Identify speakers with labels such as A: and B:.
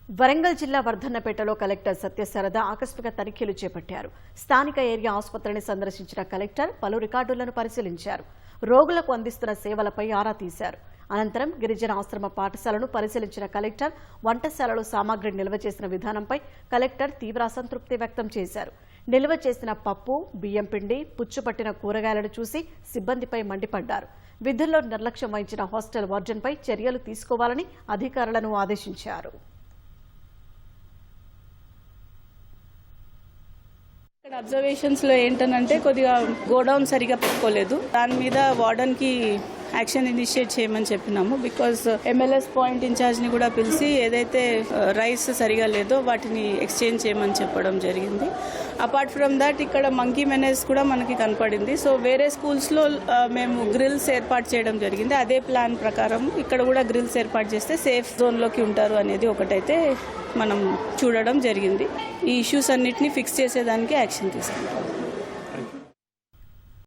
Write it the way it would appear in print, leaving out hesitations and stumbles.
A: వరంగల్ జిల్లా వర్ధన్నపేటలో కలెక్టర్ సత్యశారద ఆకస్మిక తనిఖీలు చేపట్టారు. స్థానిక ఏరియా ఆసుపత్రిని సందర్శించిన కలెక్టర్ పలు రికార్డులను పరిశీలించారు. రోగులకు అందిస్తున్న సేవలపై ఆరా తీశారు. అనంతరం గిరిజన ఆశ్రమ పాఠశాలను పరిశీలించిన కలెక్టర్ వంటశాలలో సామాగ్రి నిల్వ చేసిన విధానంపై కలెక్టర్ తీవ్ర అసంతృప్తి వ్యక్తం చేశారు. నిల్వ చేసిన పప్పు, బియ్యం పిండి, పుచ్చుపట్టిన కూరగాయలను చూసి సిబ్బందిపై మండిపడ్డారు. విధుల్లో నిర్లక్ష్యం వహించిన హాస్టల్ వార్డెన్పై చర్యలు తీసుకోవాలని అధికారులను ఆదేశించారు.
B: ఇక్కడ అబ్జర్వేషన్స్ లో ఏంటంటే కొద్దిగా గోడౌన్ సరిగా పెట్టుకోలేదు. దాని మీద వార్డెన్ కి యాక్షన్ ఇనిషియేట్ చేయమని చెప్పినాము. బికాజ్ MLS పాయింట్ ఇన్ఛార్జ్ ని కూడా పిలిచి ఏదైతే రైస్ సరిగా లేదో వాటిని ఎక్స్చేంజ్ చేయమని చెప్పడం జరిగింది. అపార్ట్ ఫ్రమ్ దాట్ ఇక్కడ మంకీ మెనేజ్ కూడా మనకి కనపడింది. సో వేరే స్కూల్స్ లో మేము గ్రిల్స్ ఏర్పాటు చేయడం జరిగింది. అదే ప్లాన్ ప్రకారం ఇక్కడ కూడా గ్రిల్స్ ఏర్పాటు చేస్తే సేఫ్ జోన్ లోకి ఉంటారు అనేది ఒకటైతే మనం చూడడం జరిగింది. ఈ ఇష్యూస్ అన్నిటిని ఫిక్స్ చేసేదానికి యాక్షన్ తీసుకుంటాం.